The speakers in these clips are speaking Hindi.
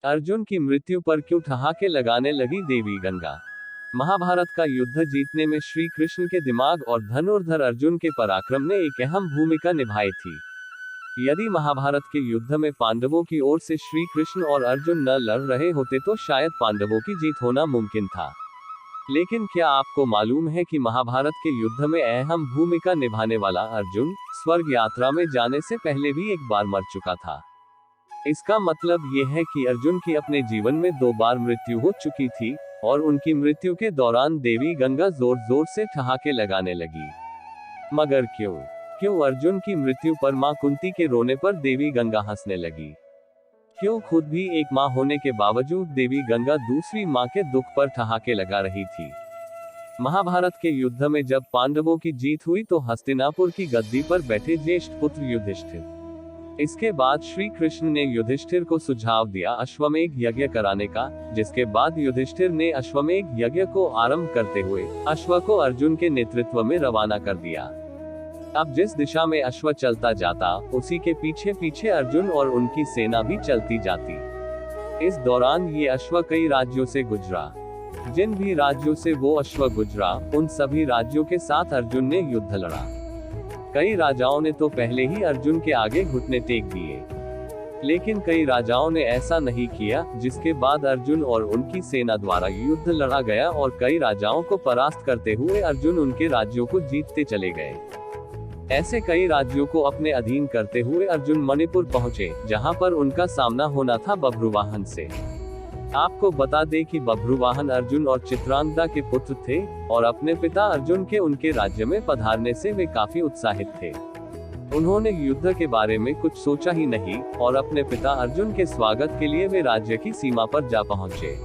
अर्जुन की मृत्यु पर क्यों ठहाके लगाने लगी देवी गंगा। महाभारत का युद्ध जीतने में श्री कृष्ण के दिमाग और धनुर्धर अर्जुन के पराक्रम ने एक अहम भूमिका निभाई थी। यदि महाभारत के युद्ध में पांडवों की ओर से श्री कृष्ण और अर्जुन न लड़ रहे होते तो शायद पांडवों की जीत होना मुमकिन था। लेकिन क्या आपको मालूम है कि महाभारत के युद्ध में अहम भूमिका निभाने वाला अर्जुन स्वर्ग यात्रा में जाने से पहले भी एक बार मर चुका था। इसका मतलब ये है कि अर्जुन की अपने जीवन में 2 बार मृत्यु हो चुकी थी और उनकी मृत्यु के दौरान देवी गंगा जोर जोर से ठहाके लगाने लगी। मगर क्यों अर्जुन की मृत्यु पर मां कुंती के रोने पर देवी गंगा हंसने लगी? क्यों खुद भी एक मां होने के बावजूद देवी गंगा दूसरी मां के दुख पर ठहाके लगा रही थी? महाभारत के युद्ध में जब पांडवों की जीत हुई तो हस्तिनापुर की गद्दी पर बैठे ज्येष्ठ पुत्र युधिष्ठिर। इसके बाद श्री कृष्ण ने युधिष्ठिर को सुझाव दिया अश्वमेध यज्ञ कराने का, जिसके बाद युधिष्ठिर ने अश्वमेध यज्ञ को आरंभ करते हुए अश्व को अर्जुन के नेतृत्व में रवाना कर दिया। अब जिस दिशा में अश्व चलता जाता उसी के पीछे पीछे अर्जुन और उनकी सेना भी चलती जाती। इस दौरान ये अश्व कई राज्यों से गुजरा। जिन भी राज्यों से वो अश्व गुजरा उन सभी राज्यों के साथ अर्जुन ने युद्ध लड़ा। कई राजाओं ने तो पहले ही अर्जुन के आगे घुटने टेक दिए, लेकिन कई राजाओं ने ऐसा नहीं किया, जिसके बाद अर्जुन और उनकी सेना द्वारा युद्ध लड़ा गया और कई राजाओं को परास्त करते हुए अर्जुन उनके राज्यों को जीतते चले गए। ऐसे कई राज्यों को अपने अधीन करते हुए अर्जुन मणिपुर पहुंचे, जहां पर उनका सामना होना था बभ्रुवाहन से। आपको बता दें कि बभ्रुवाहन अर्जुन और चित्रांगदा के पुत्र थे और अपने पिता अर्जुन के उनके राज्य में पधारने से वे काफी उत्साहित थे। उन्होंने युद्ध के बारे में कुछ सोचा ही नहीं और अपने पिता अर्जुन के स्वागत के लिए वे राज्य की सीमा पर जा पहुंचे।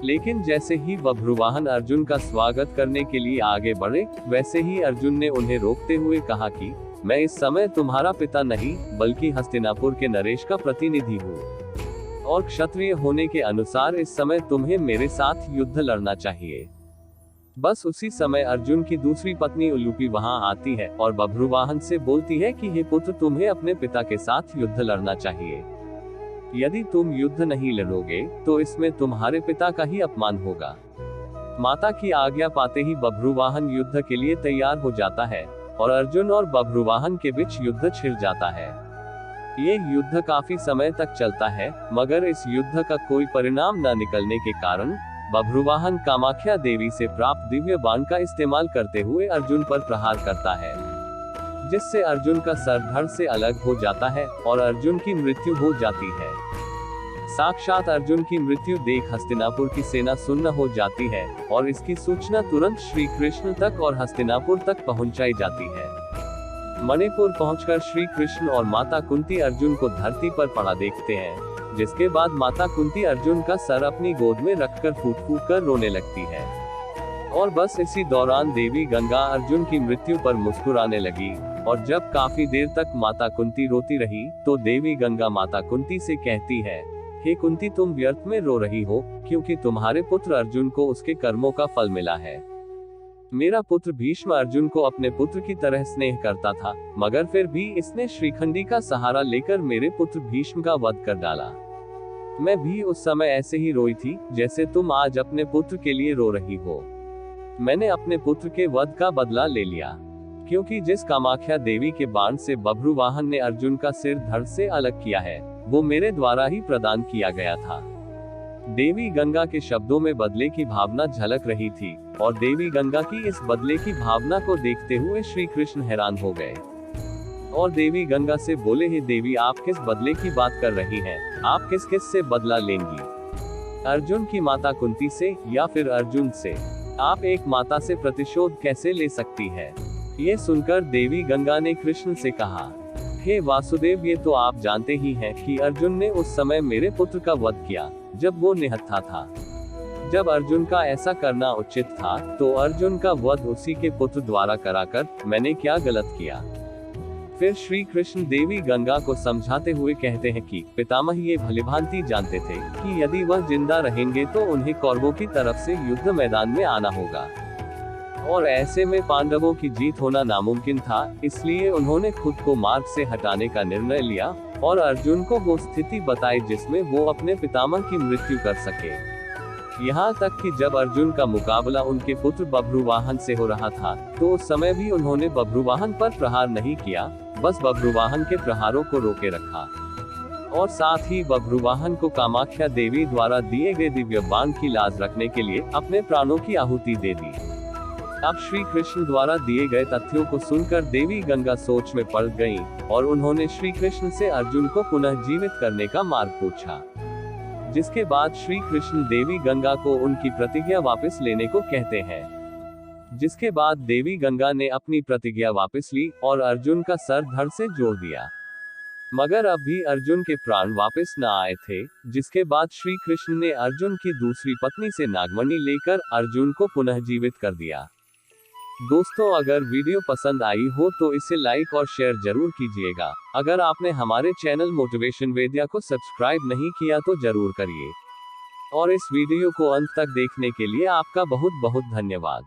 लेकिन जैसे ही बभ्रुवाहन अर्जुन का स्वागत करने के लिए आगे बढ़े, वैसे ही अर्जुन ने उन्हें रोकते हुए कहा कि मैं इस समय तुम्हारा पिता नहीं बल्कि हस्तिनापुर के नरेश का प्रतिनिधि हूँ और क्षत्रिय होने के अनुसार इस समय तुम्हें मेरे साथ युद्ध लड़ना चाहिए। बस उसी समय अर्जुन की दूसरी पत्नी उलूपी वहां आती है और बभ्रुवाहन से बोलती है कि हे पुत्र, तुम्हें अपने पिता के साथ युद्ध लड़ना चाहिए। यदि तुम युद्ध नहीं लड़ोगे तो इसमें तुम्हारे पिता का ही अपमान होगा। माता की आज्ञा पाते ही बभ्रुवाहन युद्ध के लिए तैयार हो जाता है और अर्जुन और बभ्रुवाहन के बीच युद्ध छिड़ जाता है। ये युद्ध काफी समय तक चलता है, मगर इस युद्ध का कोई परिणाम न निकलने के कारण बभ्रुवाहन कामाख्या देवी से प्राप्त दिव्य बाण का इस्तेमाल करते हुए अर्जुन पर प्रहार करता है, जिससे अर्जुन का सर धड़ से अलग हो जाता है और अर्जुन की मृत्यु हो जाती है। साक्षात अर्जुन की मृत्यु देख हस्तिनापुर की सेना सुन्न हो जाती है और इसकी सूचना तुरंत श्री कृष्ण तक और हस्तिनापुर तक पहुंचाई जाती है। मणिपुर पहुंचकर श्री कृष्ण और माता कुंती अर्जुन को धरती पर पड़ा देखते हैं, जिसके बाद माता कुंती अर्जुन का सर अपनी गोद में रखकर फूट फूट कर रोने लगती है। और बस इसी दौरान देवी गंगा अर्जुन की मृत्यु पर मुस्कुराने लगी और जब काफी देर तक माता कुंती रोती रही तो देवी गंगा माता कुंती से कहती है, हे कुंती, तुम व्यर्थ में रो रही हो, क्योंकि तुम्हारे पुत्र अर्जुन को उसके कर्मों का फल मिला है। मेरा पुत्र भीष्म अर्जुन को अपने पुत्र की तरह स्नेह करता था, मगर फिर भी इसने श्रीखंडी का सहारा लेकर मेरे पुत्र भीष्म का वध कर डाला। मैं भी उस समय ऐसे ही रोई थी जैसे तुम आज अपने पुत्र के लिए रो रही हो। मैंने अपने पुत्र के वध का बदला ले लिया, क्योंकि जिस कामाख्या देवी के बाण से बभ्रुवाहन ने अर्जुन का सिर धड़ से अलग किया है, वो मेरे द्वारा ही प्रदान किया गया था। देवी गंगा के शब्दों में बदले की भावना झलक रही थी और देवी गंगा की इस बदले की भावना को देखते हुए श्री कृष्ण हैरान हो गए और देवी गंगा से बोले, हे देवी, आप किस बदले की बात कर रही हैं? आप किस किस से बदला लेंगी? अर्जुन की माता कुंती से या फिर अर्जुन से? आप एक माता से प्रतिशोध कैसे ले सकती है? ये सुनकर देवी गंगा ने कृष्ण से कहा, हे वासुदेव, ये तो आप जानते ही हैं कि अर्जुन ने उस समय मेरे पुत्र का वध किया जब वो निहत्था था। जब अर्जुन का ऐसा करना उचित था तो अर्जुन का वध उसी के पुत्र द्वारा कराकर मैंने क्या गलत किया? फिर श्री कृष्ण देवी गंगा को समझाते हुए कहते हैं कि पितामह ये भलीभांति जानते थे कि यदि वह जिंदा रहेंगे तो उन्हें कौरवों की तरफ से युद्ध मैदान में आना होगा और ऐसे में पांडवों की जीत होना नामुमकिन था, इसलिए उन्होंने खुद को मार्ग से हटाने का निर्णय लिया और अर्जुन को वो स्थिति बताई जिसमें वो अपने पितामह की मृत्यु कर सके। यहाँ तक कि जब अर्जुन का मुकाबला उनके पुत्र बभ्रुवाहन से हो रहा था, तो उस समय भी उन्होंने बभ्रुवाहन पर प्रहार नहीं किया, बस बभ्रुवाहन के प्रहारों को रोके रखा। और साथ ही बभ्रुवाहन को कामाख्या देवी द्वारा दिए गए दिव्य बाण की लाज रखने के लिए अपने प्राणों की आहुति दे दी। अब श्री कृष्ण द्वारा दिए गए तथ्यों को सुनकर देवी गंगा सोच में पड़ गईं, और उन्होंने श्री कृष्ण से अर्जुन को पुनः जीवित करने का मार्ग पूछा। जिसके बाद श्री कृष्ण देवी गंगा को उनकी प्रतिज्ञा वापस लेने को कहते हैं। जिसके बाद देवी गंगा ने अपनी प्रतिज्ञा वापस ली और अर्जुन का सर धड़ से जोड़ दिया। मगर अब भी अर्जुन के प्राण वापस न आए थे, जिसके बाद श्री कृष्ण ने अर्जुन की दूसरी पत्नी से नागमणि लेकर अर्जुन को पुनः जीवित कर दिया। दोस्तों, अगर वीडियो पसंद आई हो तो इसे लाइक और शेयर जरूर कीजिएगा। अगर आपने हमारे चैनल मोटिवेशन वेद्या को सब्सक्राइब नहीं किया तो जरूर करिए। और इस वीडियो को अंत तक देखने के लिए आपका बहुत बहुत धन्यवाद।